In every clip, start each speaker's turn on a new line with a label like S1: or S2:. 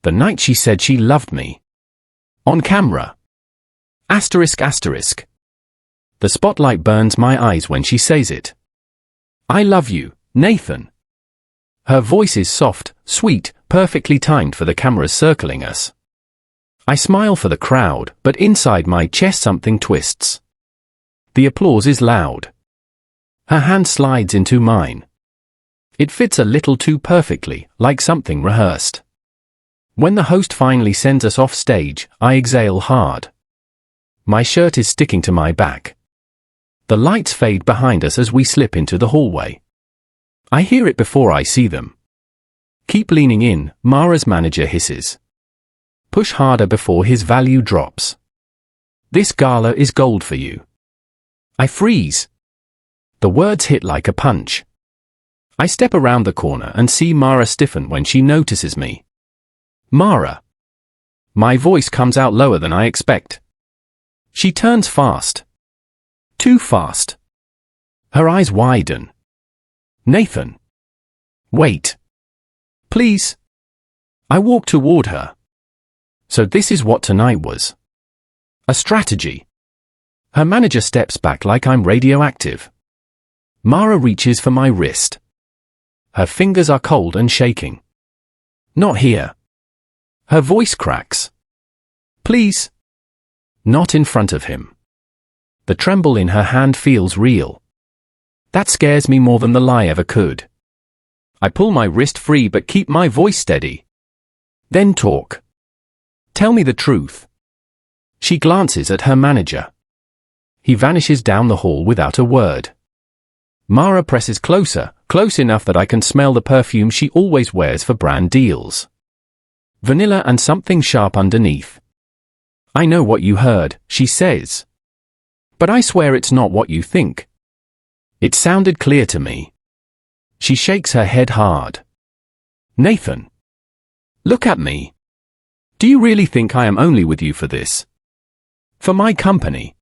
S1: The night she said she loved me. On camera. Asterisk asterisk. The spotlight burns my eyes when she says it. I love you, Nathan. Her voice is soft, sweet, perfectly timed for the cameras circling us. I smile for the crowd, but inside my chest something twists. The applause is loud. Her hand slides into mine. It fits a little too perfectly, like something rehearsed. When the host finally sends us off stage, I exhale hard. My shirt is sticking to my back. The lights fade behind us as we slip into the hallway. I hear it before I see them. Keep leaning in, Mara's manager hisses. Push harder before his value drops. This gala is gold for you. I freeze. The words hit like a punch. I step around the corner and see Mara stiffen when she notices me. Mara. My voice comes out lower than I expect. She turns fast. Too fast. Her eyes widen. Nathan. Wait. Please. I walk toward her. So this is what tonight was. A strategy. Her manager steps back like I'm radioactive. Mara reaches for my wrist. Her fingers are cold and shaking. Not here. Her voice cracks. Please. Not in front of him. The tremble in her hand feels real. That scares me more than the lie ever could. I pull my wrist free but keep my voice steady. Then talk. Tell me the truth. She glances at her manager. He vanishes down the hall without a word. Mara presses closer, close enough that I can smell the perfume she always wears for brand deals. Vanilla and something sharp underneath. I know what you heard, she says. But I swear it's not what you think. It sounded clear to me. She shakes her head hard. Nathan. Look at me. Do you really think I am only with you for this? For my company?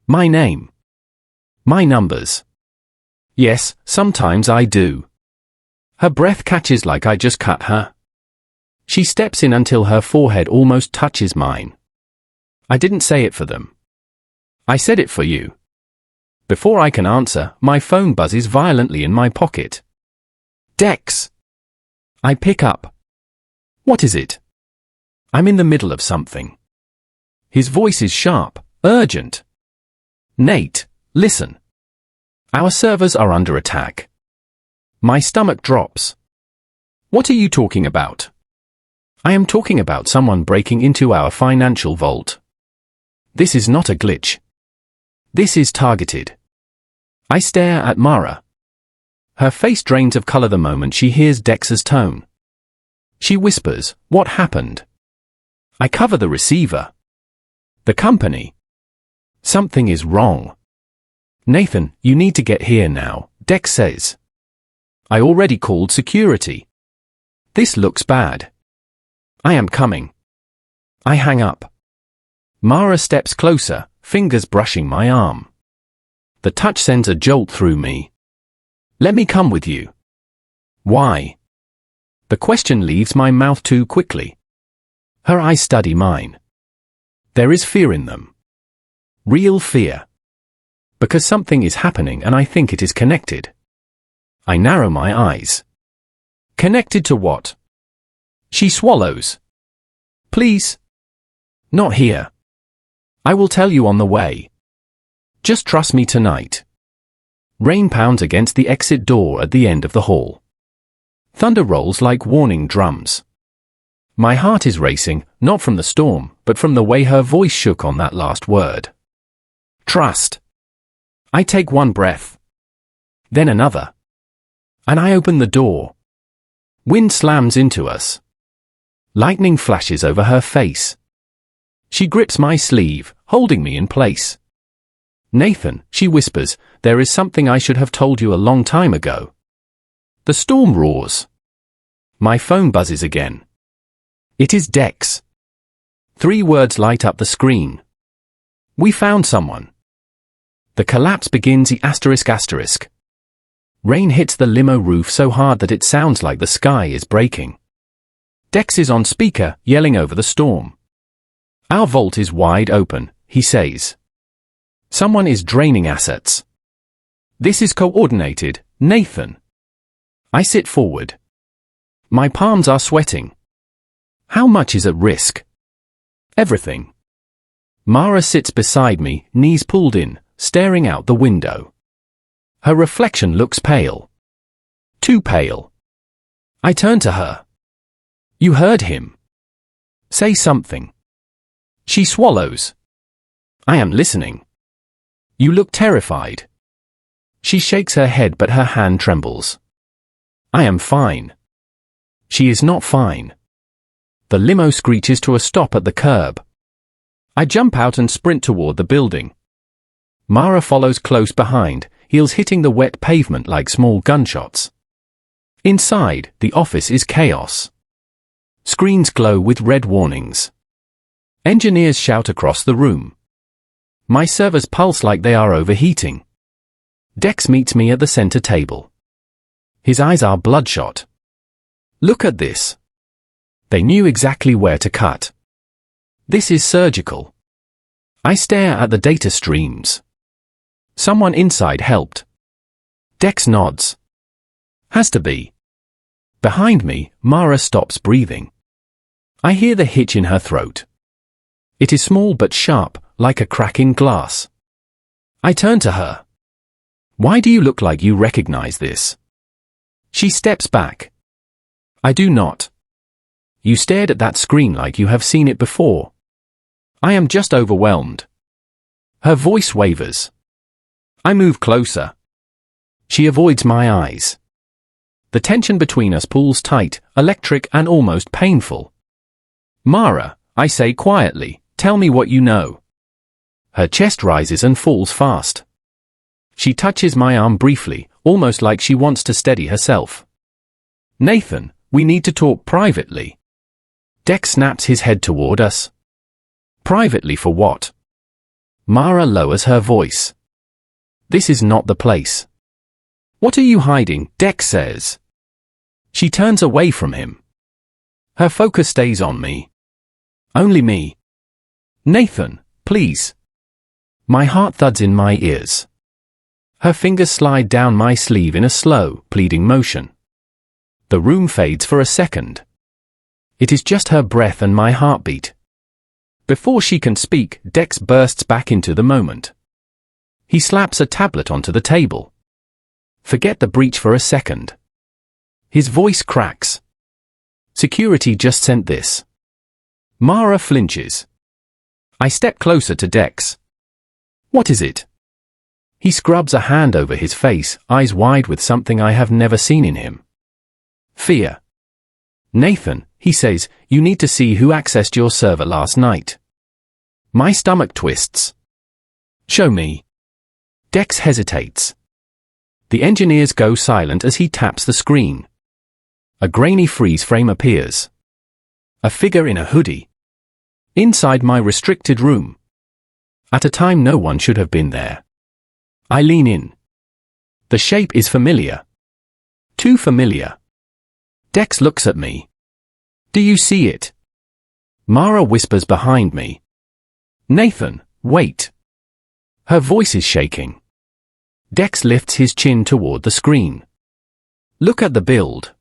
S1: My name? My numbers? Yes, sometimes I do. Her breath catches like I just cut her. She steps in until her forehead almost touches mine. I didn't say it for them. I said it for you. Before I can answer, my phone buzzes violently in my pocket. Dex. I pick up. What is it? I'm in the middle of something. His voice is sharp, urgent. Nate, listen. Our servers are under attack. My stomach drops. What are you talking about? I am talking about someone breaking into our financial vault. This is not a glitch. This is targeted. I stare at Mara. Her face drains of color the moment she hears Dex's tone. She whispers, "What happened?" I cover the receiver. The company. Something is wrong. Nathan, you need to get here now, Dex says. I already called security. This looks bad. I am coming. I hang up. Mara steps closer, fingers brushing my arm. The touch sends a jolt through me. Let me come with you. Why? The question leaves my mouth too quickly. Her eyes study mine. There is fear in them. Real fear. Because something is happening and I think it is connected. I narrow my eyes. Connected to what? She swallows. Please. Not here. I will tell you on the way. Just trust me tonight. Rain pounds against the exit door at the end of the hall. Thunder rolls like warning drums. My heart is racing, not from the storm, but from the way her voice shook on that last word. Trust. I take one breath. Then another. And I open the door. Wind slams into us. Lightning flashes over her face. She grips my sleeve, holding me in place. Nathan, she whispers, there is something I should have told you a long time ago. The storm roars. My phone buzzes again. It is Dex. 3 words light up the screen. We found someone. The collapse begins ***. Rain hits the limo roof so hard that it sounds like the sky is breaking. Dex is on speaker, yelling over the storm. Our vault is wide open, he says. Someone is draining assets. This is coordinated, Nathan. I sit forward. My palms are sweating. How much is at risk? Everything. Mara sits beside me, knees pulled in, staring out the window. Her reflection looks pale. Too pale. I turn to her. You heard him. Say something. She swallows. I am listening. You look terrified. She shakes her head but her hand trembles. I am fine. She is not fine. The limo screeches to a stop at the curb. I jump out and sprint toward the building. Mara follows close behind, heels hitting the wet pavement like small gunshots. Inside, the office is chaos. Screens glow with red warnings. Engineers shout across the room. My servers pulse like they are overheating. Dex meets me at the center table. His eyes are bloodshot. Look at this. They knew exactly where to cut. This is surgical. I stare at the data streams. Someone inside helped. Dex nods. Has to be. Behind me, Mara stops breathing. I hear the hitch in her throat. It is small but sharp, like a crack in glass. I turn to her. Why do you look like you recognize this? She steps back. I do not. You stared at that screen like you have seen it before. I am just overwhelmed. Her voice wavers. I move closer. She avoids my eyes. The tension between us pulls tight, electric and almost painful. Mara, I say quietly, tell me what you know. Her chest rises and falls fast. She touches my arm briefly, almost like she wants to steady herself. Nathan, we need to talk privately. Dex snaps his head toward us. Privately for what? Mara lowers her voice. This is not the place. What are you hiding? Dex says. She turns away from him. Her focus stays on me. Only me. Nathan, please. My heart thuds in my ears. Her fingers slide down my sleeve in a slow, pleading motion. The room fades for a second. It is just her breath and my heartbeat. Before she can speak, Dex bursts back into the moment. He slaps a tablet onto the table. Forget the breach for a second. His voice cracks. Security just sent this. Mara flinches. I step closer to Dex. What is it? He scrubs a hand over his face, eyes wide with something I have never seen in him. Fear. Nathan, he says, you need to see who accessed your server last night. My stomach twists. Show me. Dex hesitates. The engineers go silent as he taps the screen. A grainy freeze frame appears. A figure in a hoodie. Inside my restricted room. At a time no one should have been there. I lean in. The shape is familiar. Too familiar. Dex looks at me. Do you see it? Mara whispers behind me. Nathan, wait. Her voice is shaking. Dex lifts his chin toward the screen. Look at the build.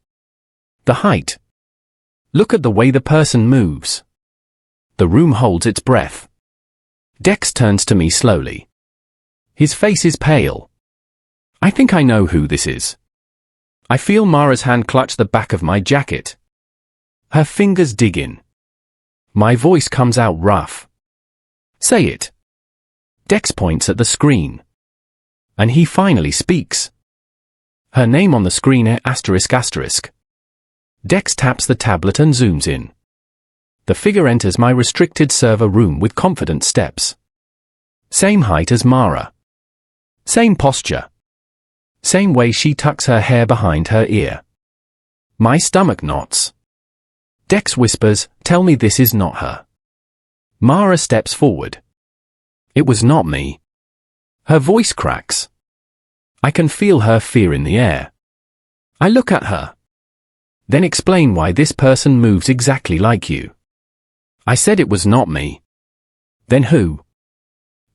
S1: The height. Look at the way the person moves. The room holds its breath. Dex turns to me slowly. His face is pale. I think I know who this is. I feel Mara's hand clutch the back of my jacket. Her fingers dig in. My voice comes out rough. Say it. Dex points at the screen. And he finally speaks. Her name on the screen ***. Dex taps the tablet and zooms in. The figure enters my restricted server room with confident steps. Same height as Mara. Same posture. Same way she tucks her hair behind her ear. My stomach knots. Dex whispers, tell me this is not her. Mara steps forward. It was not me. Her voice cracks. I can feel her fear in the air. I look at her. Then explain why this person moves exactly like you. I said it was not me. Then who?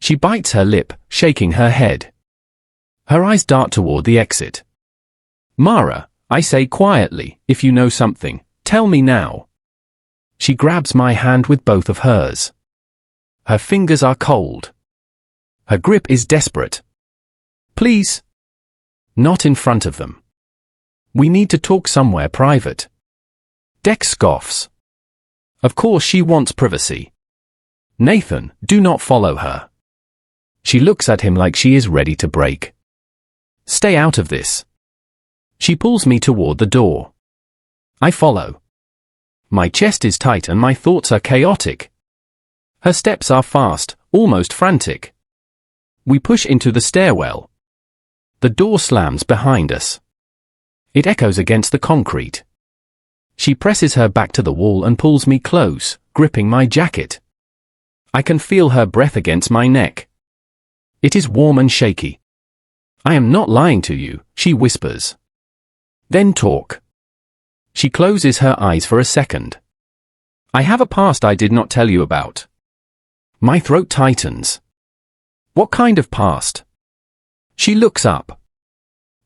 S1: She bites her lip, shaking her head. Her eyes dart toward the exit. Mara, I say quietly, if you know something, tell me now. She grabs my hand with both of hers. Her fingers are cold. Her grip is desperate. Please. Not in front of them. We need to talk somewhere private. Dex scoffs. Of course she wants privacy. Nathan, do not follow her. She looks at him like she is ready to break. Stay out of this. She pulls me toward the door. I follow. My chest is tight and my thoughts are chaotic. Her steps are fast, almost frantic. We push into the stairwell. The door slams behind us. It echoes against the concrete. She presses her back to the wall and pulls me close, gripping my jacket. I can feel her breath against my neck. It is warm and shaky. I am not lying to you, she whispers. Then talk. She closes her eyes for a second. I have a past I did not tell you about. My throat tightens. What kind of past? She looks up.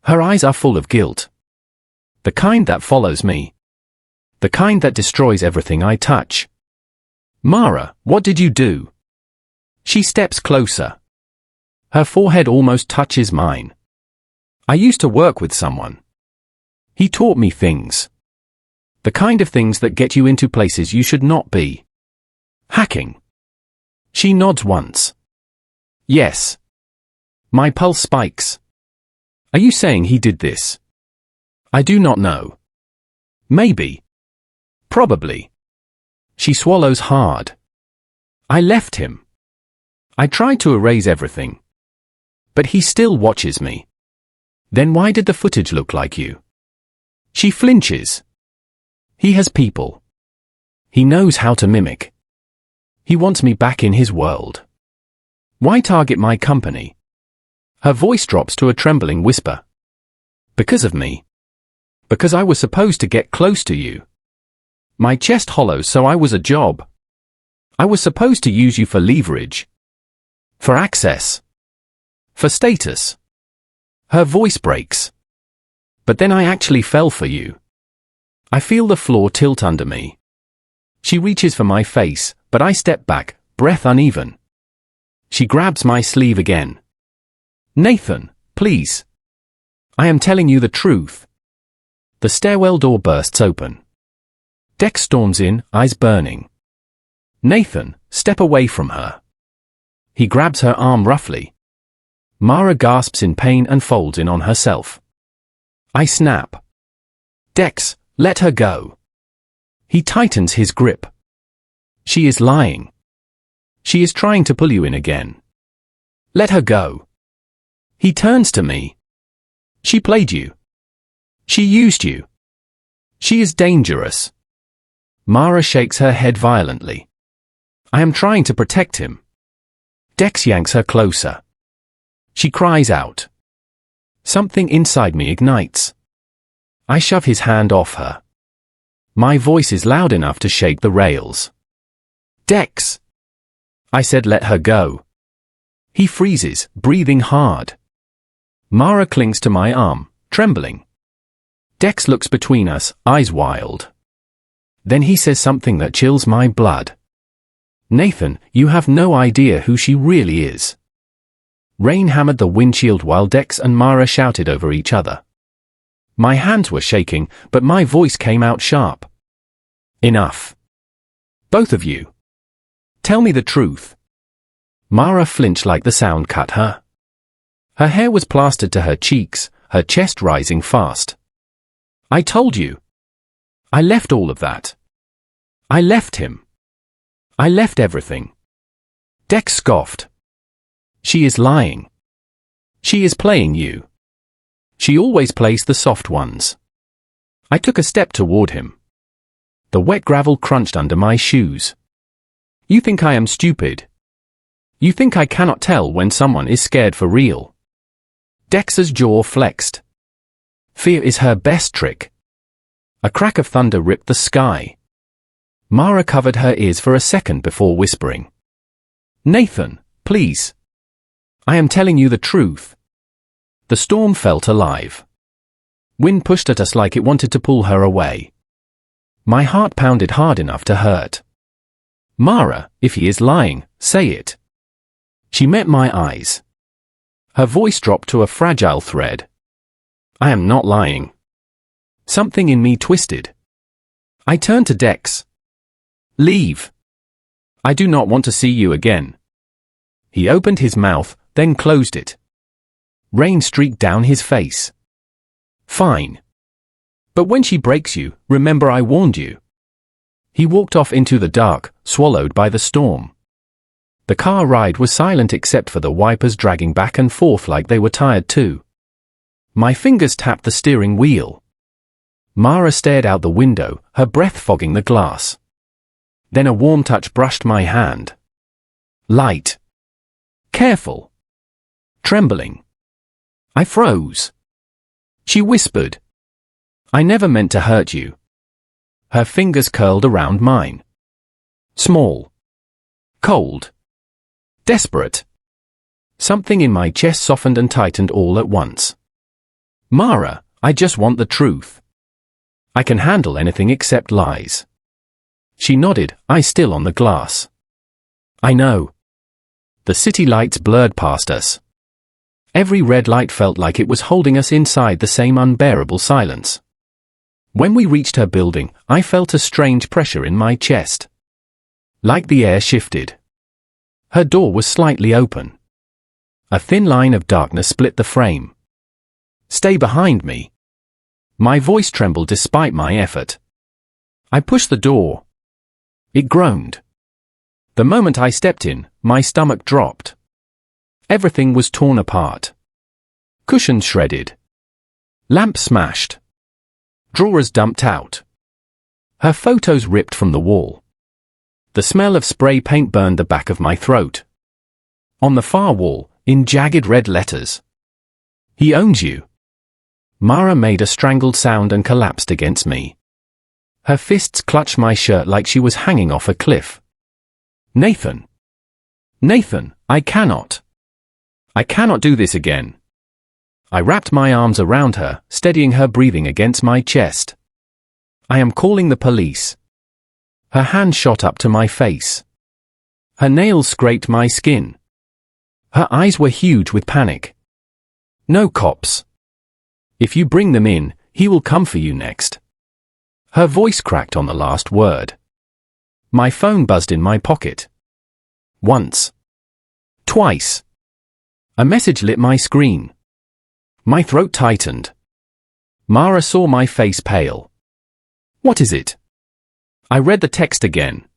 S1: Her eyes are full of guilt. The kind that follows me. The kind that destroys everything I touch. Mara, what did you do? She steps closer. Her forehead almost touches mine. I used to work with someone. He taught me things. The kind of things that get you into places you should not be. Hacking. She nods once. Yes. My pulse spikes. Are you saying he did this? I do not know. Maybe. Probably. She swallows hard. I left him. I tried to erase everything. But he still watches me. Then why did the footage look like you? She flinches. He has people. He knows how to mimic. He wants me back in his world. Why target my company? Her voice drops to a trembling whisper. Because of me. Because I was supposed to get close to you. My chest hollows, so I was a job. I was supposed to use you for leverage. For access. For status. Her voice breaks. But then I actually fell for you. I feel the floor tilt under me. She reaches for my face, but I step back, breath uneven. She grabs my sleeve again. Nathan, please. I am telling you the truth. The stairwell door bursts open. Dex storms in, eyes burning. Nathan, step away from her. He grabs her arm roughly. Mara gasps in pain and folds in on herself. I snap. Dex, let her go. He tightens his grip. She is lying. She is trying to pull you in again. Let her go. He turns to me. She played you. She used you. She is dangerous. Mara shakes her head violently. I am trying to protect him. Dex yanks her closer. She cries out. Something inside me ignites. I shove his hand off her. My voice is loud enough to shake the rails. Dex! I said let her go. He freezes, breathing hard. Mara clings to my arm, trembling. Dex looks between us, eyes wild. Then he says something that chills my blood. Nathan, you have no idea who she really is. Rain hammered the windshield while Dex and Mara shouted over each other. My hands were shaking, but my voice came out sharp. Enough. Both of you. Tell me the truth. Mara flinched like the sound cut her. Her hair was plastered to her cheeks, her chest rising fast. I told you. I left all of that. I left him. I left everything. Dex scoffed. She is lying. She is playing you. She always plays the soft ones. I took a step toward him. The wet gravel crunched under my shoes. You think I am stupid? You think I cannot tell when someone is scared for real? Dex's jaw flexed. Fear is her best trick. A crack of thunder ripped the sky. Mara covered her ears for a second before whispering, "Nathan, please. I am telling you the truth." The storm felt alive. Wind pushed at us like it wanted to pull her away. My heart pounded hard enough to hurt. "Mara, if he is lying, say it." She met my eyes. Her voice dropped to a fragile thread. "I am not lying." Something in me twisted. I turned to Dex. "Leave. I do not want to see you again." He opened his mouth, then closed it. Rain streaked down his face. "Fine. But when she breaks you, remember I warned you." He walked off into the dark, swallowed by the storm. The car ride was silent except for the wipers dragging back and forth like they were tired too. My fingers tapped the steering wheel. Mara stared out the window, her breath fogging the glass. Then a warm touch brushed my hand. Light. Careful. Trembling. I froze. She whispered, "I never meant to hurt you." Her fingers curled around mine. Small. Cold. Desperate. Something in my chest softened and tightened all at once. "Mara, I just want the truth. I can handle anything except lies." She nodded, eyes still on the glass. "I know." The city lights blurred past us. Every red light felt like it was holding us inside the same unbearable silence. When we reached her building, I felt a strange pressure in my chest. Like the air shifted. Her door was slightly open. A thin line of darkness split the frame. "Stay behind me." My voice trembled despite my effort. I pushed the door. It groaned. The moment I stepped in, my stomach dropped. Everything was torn apart. Cushions shredded. Lamps smashed. Drawers dumped out. Her photos ripped from the wall. The smell of spray paint burned the back of my throat. On the far wall, in jagged red letters, "He owns you." Mara made a strangled sound and collapsed against me. Her fists clutched my shirt like she was hanging off a cliff. "Nathan. Nathan, I cannot. I cannot do this again." I wrapped my arms around her, steadying her breathing against my chest. "I am calling the police." Her hand shot up to my face. Her nails scraped my skin. Her eyes were huge with panic. "No cops. If you bring them in, he will come for you next." Her voice cracked on the last word. My phone buzzed in my pocket. Once. Twice. A message lit my screen. My throat tightened. Mara saw my face pale. "What is it?" I read the text again.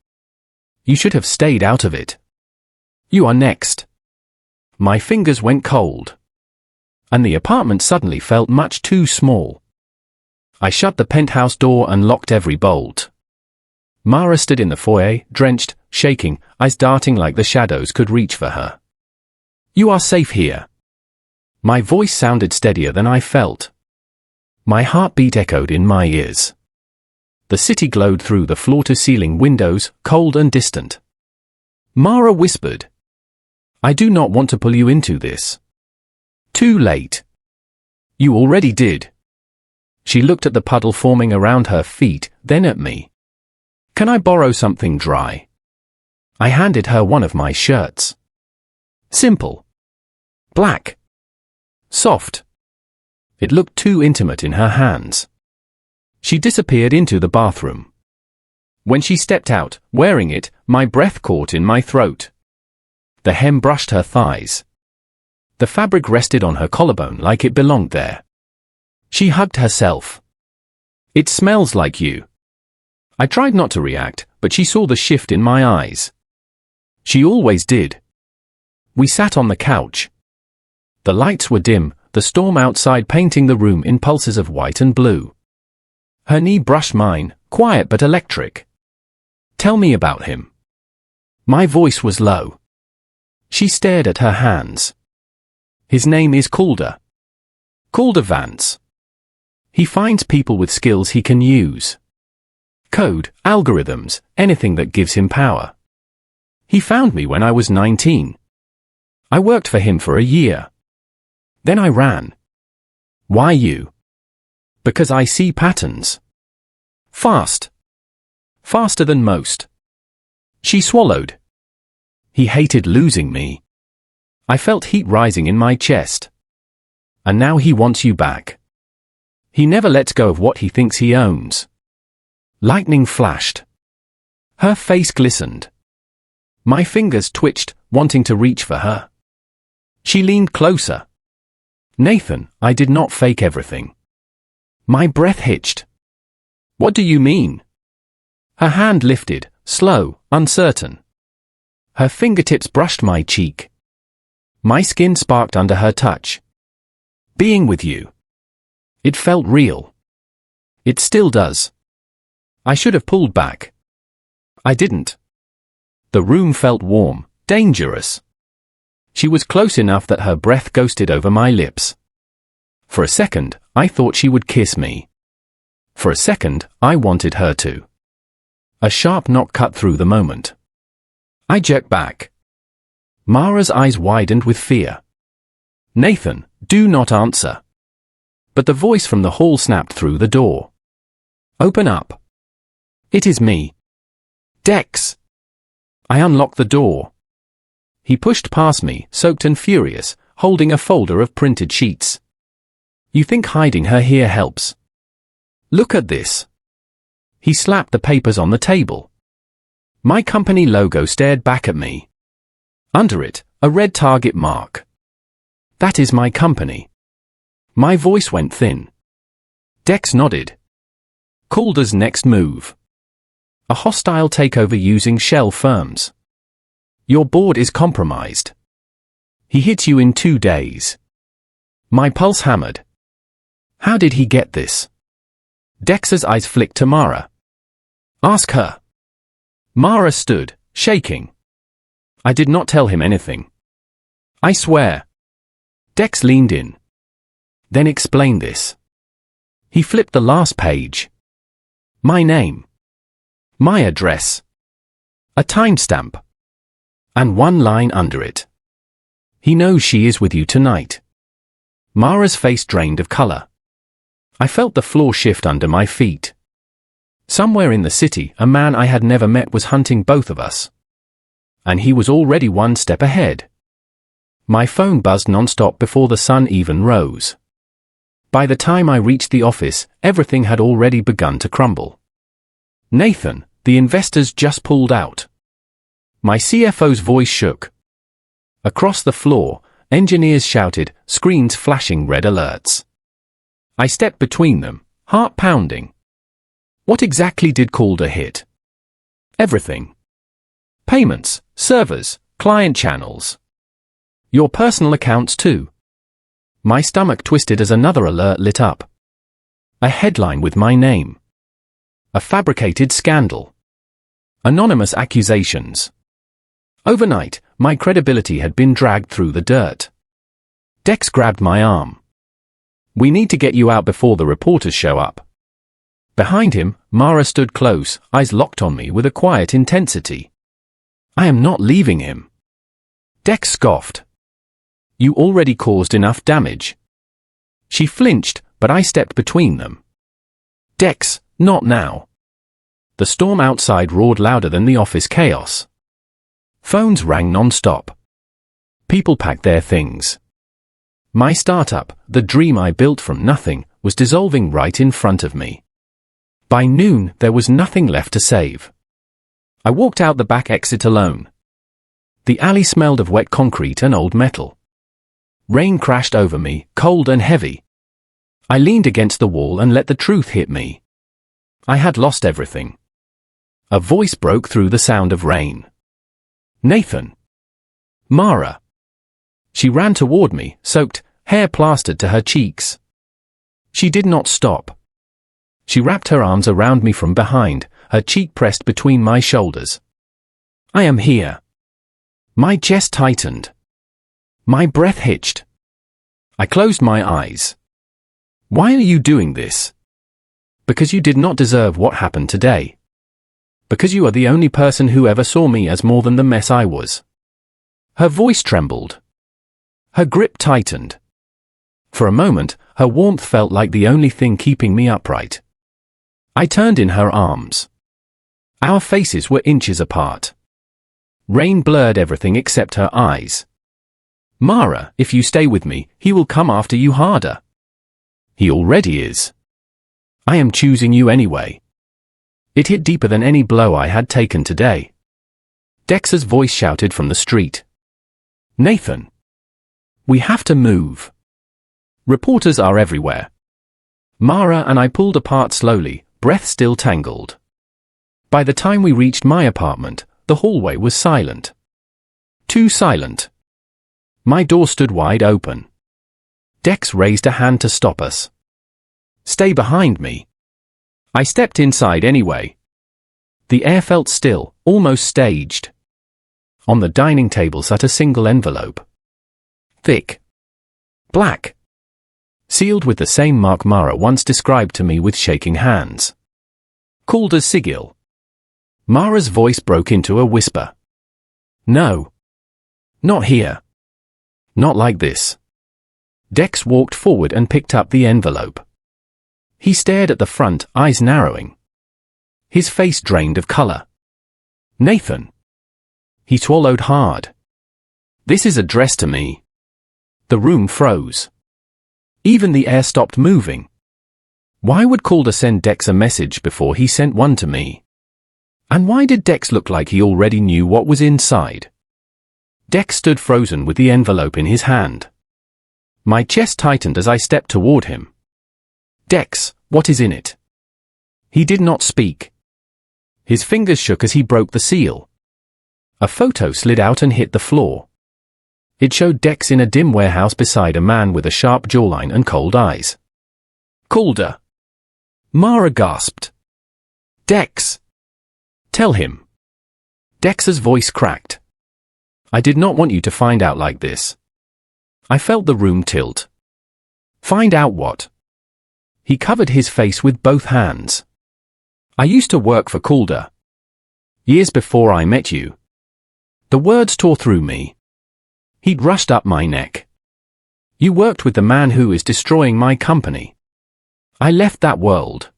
S1: "You should have stayed out of it. You are next." My fingers went cold. And the apartment suddenly felt much too small. I shut the penthouse door and locked every bolt. Mara stood in the foyer, drenched, shaking, eyes darting like the shadows could reach for her. "You are safe here." My voice sounded steadier than I felt. My heartbeat echoed in my ears. The city glowed through the floor-to-ceiling windows, cold and distant. Mara whispered, "I do not want to pull you into this." Too late. You already did. She looked at the puddle forming around her feet, then at me. "Can I borrow something dry?" I handed her one of my shirts. Simple. Black. Soft. It looked too intimate in her hands. She disappeared into the bathroom. When she stepped out, wearing it, my breath caught in my throat. The hem brushed her thighs. The fabric rested on her collarbone like it belonged there. She hugged herself. "It smells like you." I tried not to react, but she saw the shift in my eyes. She always did. We sat on the couch. The lights were dim, the storm outside painting the room in pulses of white and blue. Her knee brushed mine, quiet but electric. "Tell me about him." My voice was low. She stared at her hands. "His name is Calder. Calder Vance." He finds people with skills he can use. Code, algorithms, anything that gives him power. He found me when I was 19. I worked for him for a year. Then I ran. Why you? Because I see patterns. Fast. Faster than most. She swallowed. He hated losing me. I felt heat rising in my chest. And now he wants you back. He never lets go of what he thinks he owns. Lightning flashed. Her face glistened. My fingers twitched, wanting to reach for her. She leaned closer. Nathan, I did not fake everything. My breath hitched. What do you mean? Her hand lifted, slow, uncertain. Her fingertips brushed my cheek. My skin sparked under her touch. Being with you. It felt real. It still does. I should have pulled back. I didn't. The room felt warm, dangerous. She was close enough that her breath ghosted over my lips. For a second, I thought she would kiss me. For a second, I wanted her to. A sharp knock cut through the moment. I jerked back. Mara's eyes widened with fear. Nathan, do not answer. But the voice from the hall snapped through the door. Open up. It is me. Dex. I unlocked the door. He pushed past me, soaked and furious, holding a folder of printed sheets. You think hiding her here helps? Look at this. He slapped the papers on the table. My company logo stared back at me. Under it, a red target mark. That is my company. My voice went thin. Dex nodded. Calder's next move. A hostile takeover using shell firms. Your board is compromised. He hits you in 2 days. My pulse hammered. How did he get this? Dex's eyes flicked to Mara. Ask her. Mara stood, shaking. I did not tell him anything. I swear. Dex leaned in. Then explain this. He flipped the last page. My name. My address. A timestamp. And one line under it. He knows she is with you tonight. Mara's face drained of color. I felt the floor shift under my feet. Somewhere in the city, a man I had never met was hunting both of us. And he was already 1 step ahead. My phone buzzed non-stop before the sun even rose. By the time I reached the office, everything had already begun to crumble. Nathan, the investors just pulled out. My CFO's voice shook. Across the floor, engineers shouted, screens flashing red alerts. I stepped between them, heart pounding. What exactly did Calder hit? Everything. Payments, servers, client channels. Your personal accounts too. My stomach twisted as another alert lit up. A headline with my name. A fabricated scandal. Anonymous accusations. Overnight, my credibility had been dragged through the dirt. Dex grabbed my arm. We need to get you out before the reporters show up. Behind him, Mara stood close, eyes locked on me with a quiet intensity. I am not leaving him. Dex scoffed. You already caused enough damage. She flinched, but I stepped between them. Dex, not now. The storm outside roared louder than the office chaos. Phones rang non-stop. People packed their things. My startup, the dream I built from nothing, was dissolving right in front of me. By noon, there was nothing left to save. I walked out the back exit alone. The alley smelled of wet concrete and old metal. Rain crashed over me, cold and heavy. I leaned against the wall and let the truth hit me. I had lost everything. A voice broke through the sound of rain. Nathan. Mara. She ran toward me, soaked, hair plastered to her cheeks. She did not stop. She wrapped her arms around me from behind, her cheek pressed between my shoulders. I am here. My chest tightened. My breath hitched. I closed my eyes. Why are you doing this? Because you did not deserve what happened today. Because you are the only person who ever saw me as more than the mess I was. Her voice trembled. Her grip tightened. For a moment, her warmth felt like the only thing keeping me upright. I turned in her arms. Our faces were inches apart. Rain blurred everything except her eyes. Mara, if you stay with me, he will come after you harder. He already is. I am choosing you anyway. It hit deeper than any blow I had taken today. Dex's voice shouted from the street. Nathan. We have to move. Reporters are everywhere. Mara and I pulled apart slowly, breath still tangled. By the time we reached my apartment, the hallway was silent. Too silent. My door stood wide open. Dex raised a hand to stop us. Stay behind me. I stepped inside anyway. The air felt still, almost staged. On the dining table sat a single envelope. Thick. Black. Sealed with the same mark Mara once described to me with shaking hands. Calder's sigil. Mara's voice broke into a whisper. No. Not here. Not like this. Dex walked forward and picked up the envelope. He stared at the front, eyes narrowing. His face drained of color. Nathan. He swallowed hard. This is addressed to me. The room froze. Even the air stopped moving. Why would Calder send Dex a message before he sent one to me? And why did Dex look like he already knew what was inside? Dex stood frozen with the envelope in his hand. My chest tightened as I stepped toward him. Dex, what is in it? He did not speak. His fingers shook as he broke the seal. A photo slid out and hit the floor. It showed Dex in a dim warehouse beside a man with a sharp jawline and cold eyes. Calder. Mara gasped. Dex. Tell him. Dex's voice cracked. I did not want you to find out like this. I felt the room tilt. Find out what? He covered his face with both hands. I used to work for Calder. Years before I met you. The words tore through me. He'd rushed up my neck. You worked with the man who is destroying my company. I left that world.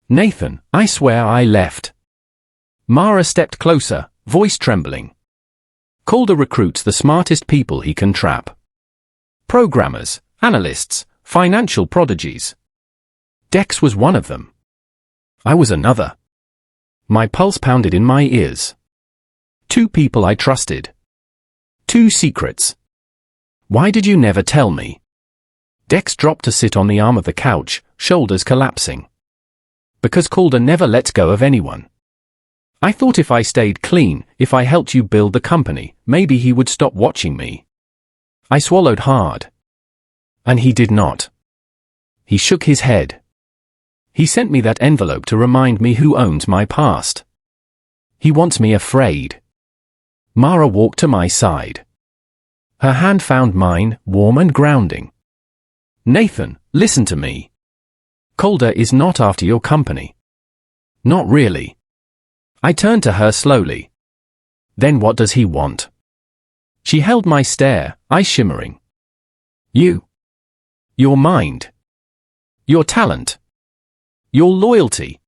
S1: Nathan, I swear I left. Mara stepped closer, voice trembling. Calder recruits the smartest people he can trap. Programmers, analysts, financial prodigies. Dex was one of them. I was another. My pulse pounded in my ears. Two people I trusted. Two secrets. Why did you never tell me? Dex dropped to sit on the arm of the couch, shoulders collapsing. Because Calder never lets go of anyone. I thought if I stayed clean, if I helped you build the company, maybe he would stop watching me. I swallowed hard. And he did not. He shook his head. He sent me that envelope to remind me who owns my past. He wants me afraid. Mara walked to my side. Her hand found mine, warm and grounding. Nathan, listen to me. Calder is not after your company. Not really. I turned to her slowly. Then what does he want? She held my stare, eyes shimmering. You. Your mind. Your talent. Your loyalty.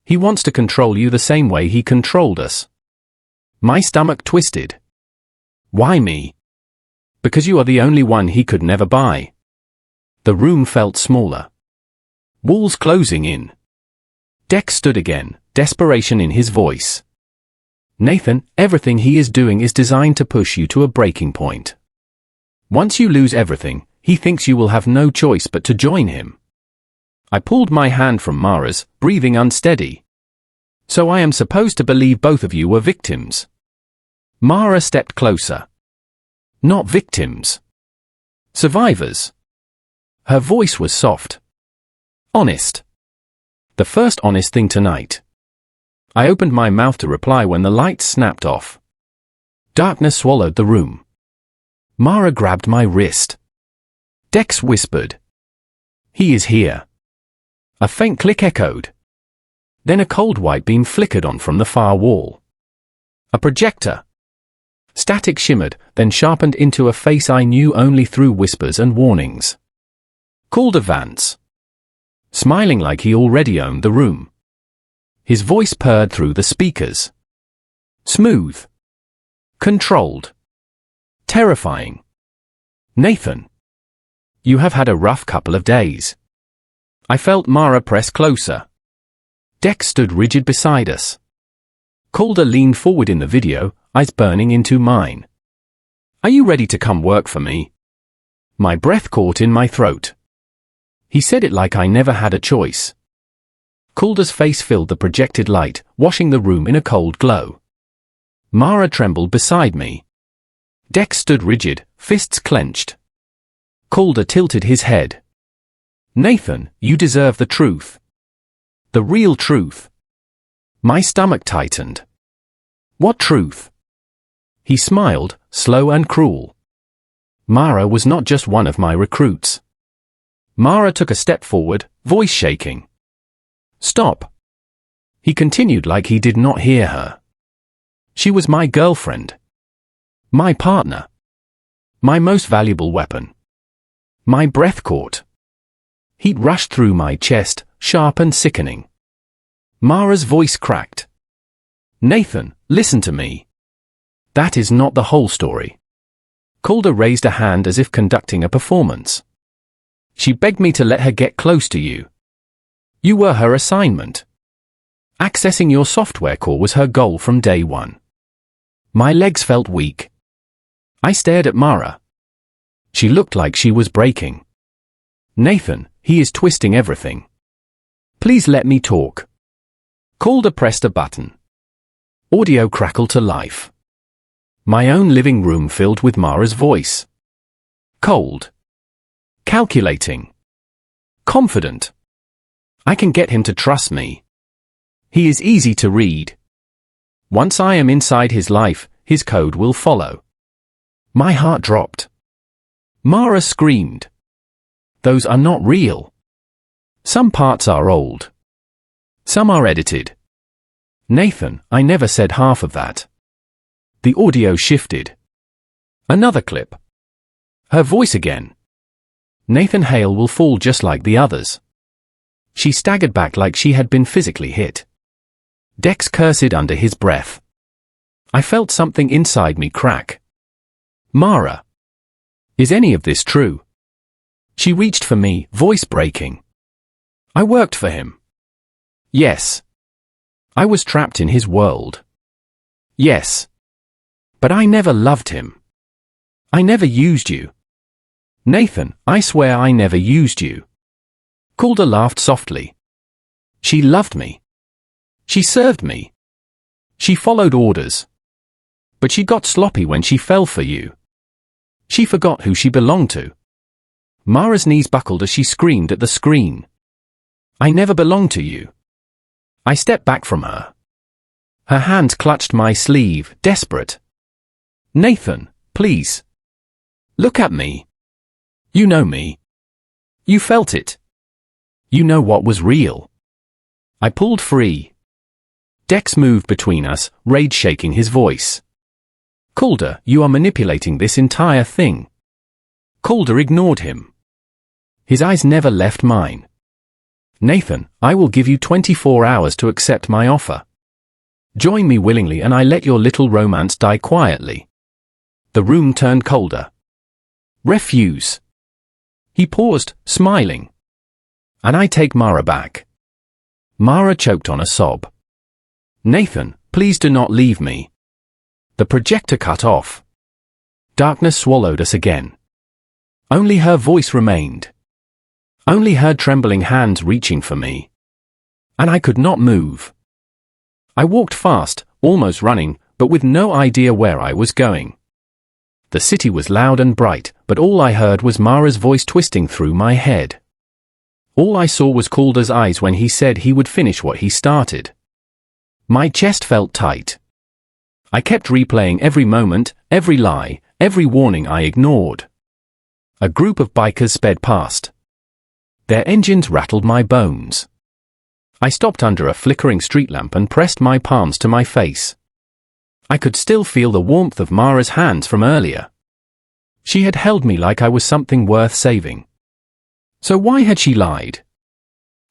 S1: He wants to control you the same way he controlled us. My stomach twisted. Why me? Because you are the only one he could never buy. The room felt smaller. Walls closing in. Dex stood again, desperation in his voice. Nathan, everything he is doing is designed to push you to a breaking point. Once you lose everything, he thinks you will have no choice but to join him. I pulled my hand from Mara's, breathing unsteady. So I am supposed to believe both of you were victims. Mara stepped closer. Not victims. Survivors. Her voice was soft. Honest. The first honest thing tonight. I opened my mouth to reply when the lights snapped off. Darkness swallowed the room. Mara grabbed my wrist. Dex whispered. He is here. A faint click echoed. Then a cold white beam flickered on from the far wall. A projector. Static shimmered, then sharpened into a face I knew only through whispers and warnings. Calder Vance. Smiling like he already owned the room. His voice purred through the speakers. Smooth. Controlled. Terrifying. Nathan. You have had a rough couple of days. I felt Mara press closer. Dex stood rigid beside us. Calder leaned forward in the video, eyes burning into mine. Are you ready to come work for me? My breath caught in my throat. He said it like I never had a choice. Calder's face filled the projected light, washing the room in a cold glow. Mara trembled beside me. Dex stood rigid, fists clenched. Calder tilted his head. Nathan, you deserve the truth. The real truth. My stomach tightened. What truth? He smiled, slow and cruel. Mara was not just one of my recruits. Mara took a step forward, voice shaking. Stop. He continued like he did not hear her. She was my girlfriend. My partner. My most valuable weapon. My breath caught. Heat rushed through my chest, sharp and sickening. Mara's voice cracked. Nathan, listen to me. That is not the whole story. Calder raised a hand as if conducting a performance. She begged me to let her get close to you. You were her assignment. Accessing your software core was her goal from day one. My legs felt weak. I stared at Mara. She looked like she was breaking. Nathan, he is twisting everything. Please let me talk. Calder pressed a button. Audio crackled to life. My own living room filled with Mara's voice. Cold. Calculating. Confident. I can get him to trust me. He is easy to read. Once I am inside his life, his code will follow. My heart dropped. Mara screamed. Those are not real. Some parts are old. Some are edited. Nathan, I never said half of that. The audio shifted. Another clip. Her voice again. Nathan Hale will fall just like the others. She staggered back like she had been physically hit. Dex cursed under his breath. I felt something inside me crack. Mara. Is any of this true? She reached for me, voice breaking. I worked for him. Yes. I was trapped in his world. Yes. But I never loved him. I never used you. Nathan, I swear I never used you. Calder laughed softly. She loved me. She served me. She followed orders. But she got sloppy when she fell for you. She forgot who she belonged to. Mara's knees buckled as she screamed at the screen. I never belonged to you. I stepped back from her. Her hands clutched my sleeve, desperate. Nathan, please. Look at me. You know me. You felt it. You know what was real. I pulled free. Dex moved between us, rage shaking his voice. Calder, you are manipulating this entire thing. Calder ignored him. His eyes never left mine. Nathan, I will give you 24 hours to accept my offer. Join me willingly and I let your little romance die quietly. The room turned colder. Refuse. He paused, smiling. And I take Mara back. Mara choked on a sob. Nathan, please do not leave me. The projector cut off. Darkness swallowed us again. Only her voice remained. Only her trembling hands reaching for me. And I could not move. I walked fast, almost running, but with no idea where I was going. The city was loud and bright, but all I heard was Mara's voice twisting through my head. All I saw was Calder's eyes when he said he would finish what he started. My chest felt tight. I kept replaying every moment, every lie, every warning I ignored. A group of bikers sped past. Their engines rattled my bones. I stopped under a flickering street lamp and pressed my palms to my face. I could still feel the warmth of Mara's hands from earlier. She had held me like I was something worth saving. So why had she lied?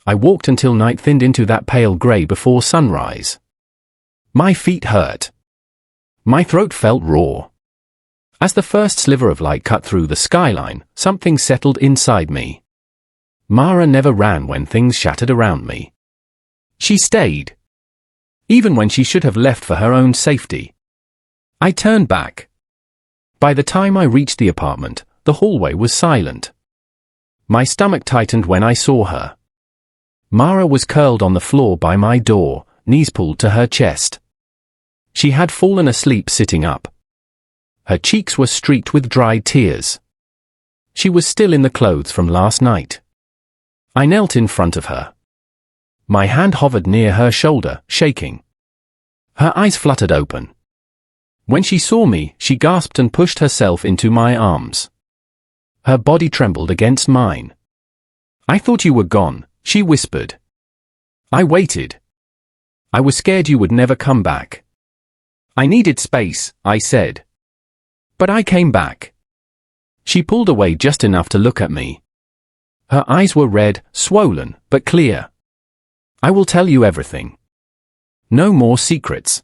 S1: I walked until night thinned into that pale grey before sunrise. My feet hurt. My throat felt raw. As the first sliver of light cut through the skyline, something settled inside me. Mara never ran when things shattered around me. She stayed. Even when she should have left for her own safety. I turned back. By the time I reached the apartment, the hallway was silent. My stomach tightened when I saw her. Mara was curled on the floor by my door, knees pulled to her chest. She had fallen asleep sitting up. Her cheeks were streaked with dried tears. She was still in the clothes from last night. I knelt in front of her. My hand hovered near her shoulder, shaking. Her eyes fluttered open. When she saw me, she gasped and pushed herself into my arms. Her body trembled against mine. "I thought you were gone," she whispered. I waited. I was scared you would never come back. "I needed space," I said. "But I came back." She pulled away just enough to look at me. Her eyes were red, swollen, but clear. "I will tell you everything. No more secrets."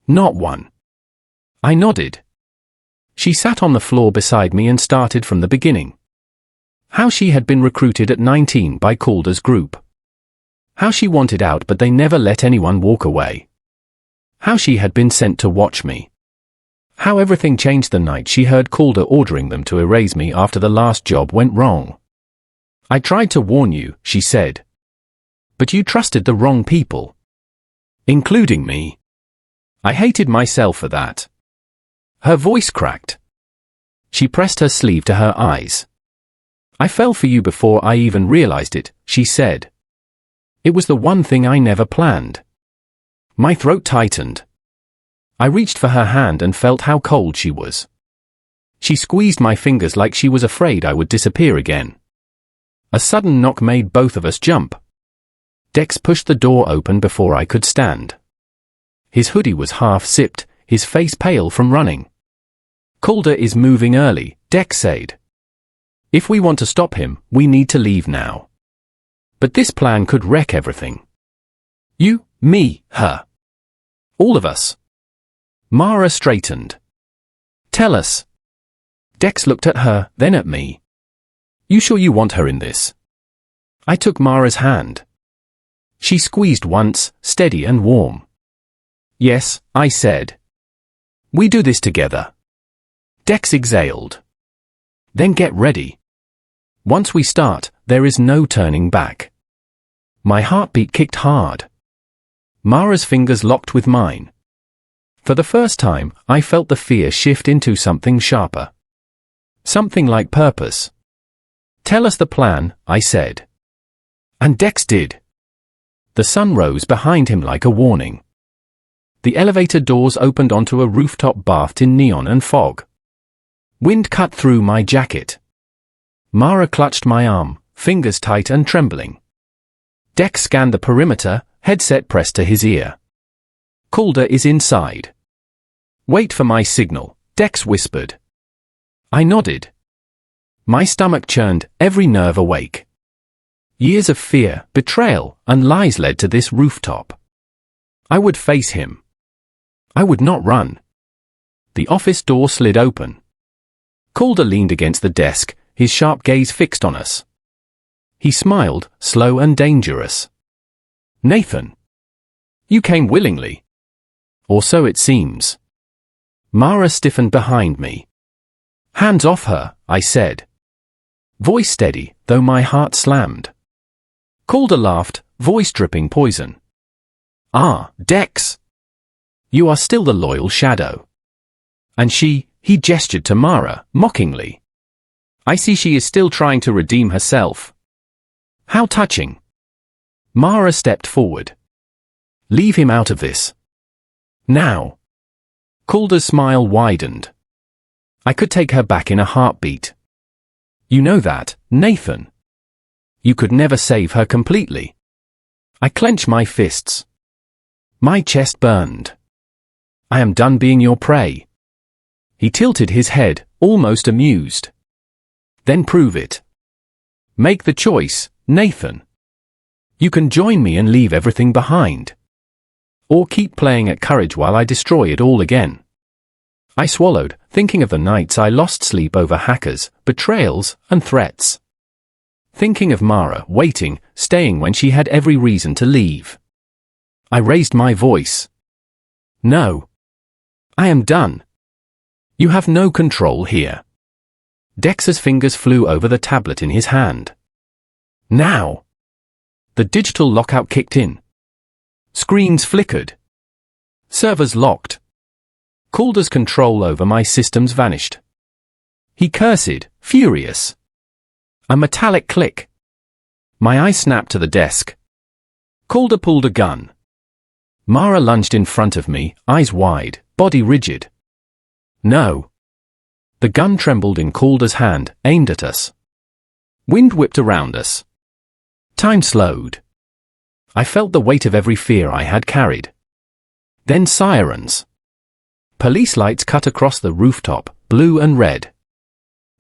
S1: "Not one." I nodded. She sat on the floor beside me and started from the beginning. How she had been recruited at 19 by Calder's group. How she wanted out but they never let anyone walk away. How she had been sent to watch me. How everything changed the night she heard Calder ordering them to erase me after the last job went wrong. "I tried to warn you," she said. "But you trusted the wrong people. Including me. I hated myself for that." Her voice cracked. She pressed her sleeve to her eyes. "I fell for you before I even realized it," she said. "It was the one thing I never planned." My throat tightened. I reached for her hand and felt how cold she was. She squeezed my fingers like she was afraid I would disappear again. A sudden knock made both of us jump. Dex pushed the door open before I could stand. His hoodie was half-zipped, his face pale from running. "Calder is moving early," Dex said. "If we want to stop him, we need to leave now. But this plan could wreck everything. You, me, her. All of us." Mara straightened. "Tell us." Dex looked at her, then at me. "You sure you want her in this?" I took Mara's hand. She squeezed once, steady and warm. "Yes," I said. "We do this together." Dex exhaled. "Then get ready. Once we start, there is no turning back." My heartbeat kicked hard. Mara's fingers locked with mine. For the first time, I felt the fear shift into something sharper. Something like purpose. "Tell us the plan," I said. And Dex did. The sun rose behind him like a warning. The elevator doors opened onto a rooftop bathed in neon and fog. Wind cut through my jacket. Mara clutched my arm, fingers tight and trembling. Dex scanned the perimeter, headset pressed to his ear. "Calder is inside." "Wait for my signal," Dex whispered. I nodded. My stomach churned, every nerve awake. Years of fear, betrayal, and lies led to this rooftop. I would face him. I would not run. The office door slid open. Calder leaned against the desk, his sharp gaze fixed on us. He smiled, slow and dangerous. "Nathan. You came willingly. Or so it seems." Mara stiffened behind me. "Hands off her," I said. Voice steady, though my heart slammed. Calder laughed, voice dripping poison. "Ah, Dex. You are still the loyal shadow." And he gestured to Mara, mockingly. "I see she is still trying to redeem herself." How touching. Mara stepped forward. "Leave him out of this. Now." Calder's smile widened. I could take her back in a heartbeat. "You know that, Nathan. You could never save her completely. I clench my fists. My chest burned. I am done being your prey. He tilted his head, almost amused. Then prove it. Make the choice, Nathan. You can join me and leave everything behind. Or keep playing at courage while I destroy it all again. I swallowed, thinking of the nights I lost sleep over hackers, betrayals, and threats. Thinking of Mara waiting, staying when she had every reason to leave. I raised my voice. No. I am done. You have no control here. Dex's fingers flew over the tablet in his hand. Now. The digital lockout kicked in. Screens flickered. Servers locked. Calder's control over my systems vanished. He cursed, furious. A metallic click. My eye snapped to the desk. Calder pulled a gun. Mara lunged in front of me, eyes wide, body rigid. No. The gun trembled in Calder's hand, aimed at us. Wind whipped around us. Time slowed. I felt the weight of every fear I had carried. Then sirens. Police lights cut across the rooftop, blue and red.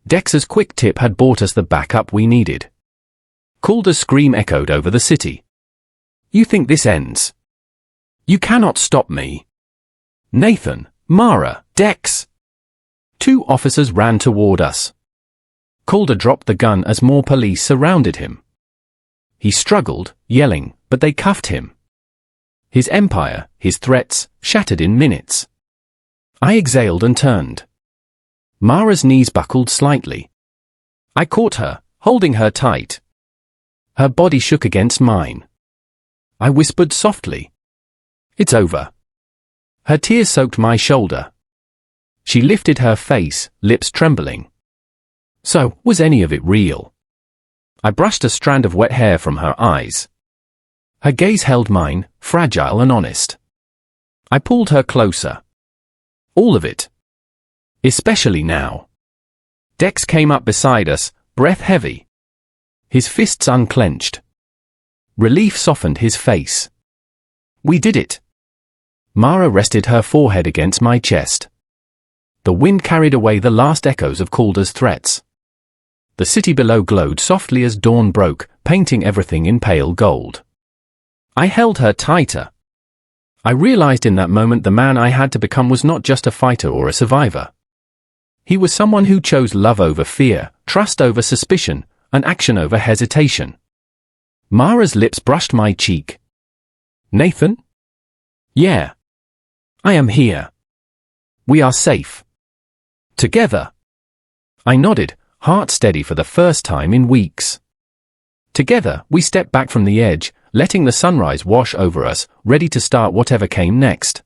S1: Dex's quick tip had bought us the backup we needed. Calder's scream echoed over the city. You think this ends? You cannot stop me. Nathan, Mara, Dex. 2 officers ran toward us. Calder dropped the gun as more police surrounded him. He struggled, yelling, but they cuffed him. His empire, his threats, shattered in minutes. I exhaled and turned. Mara's knees buckled slightly. I caught her, holding her tight. Her body shook against mine. I whispered softly. It's over. Her tears soaked my shoulder. She lifted her face, lips trembling. So, was any of it real? I brushed a strand of wet hair from her eyes. Her gaze held mine, fragile and honest. I pulled her closer. All of it. Especially now. Dex came up beside us, breath heavy. His fists unclenched. Relief softened his face. We did it. Mara rested her forehead against my chest. The wind carried away the last echoes of Calder's threats. The city below glowed softly as dawn broke, painting everything in pale gold. I held her tighter. I realized in that moment the man I had to become was not just a fighter or a survivor. He was someone who chose love over fear, trust over suspicion, and action over hesitation. Mara's lips brushed my cheek. Nathan? Yeah. I am here. We are safe. Together. I nodded, heart steady for the first time in weeks. Together, we stepped back from the edge, letting the sunrise wash over us, ready to start whatever came next.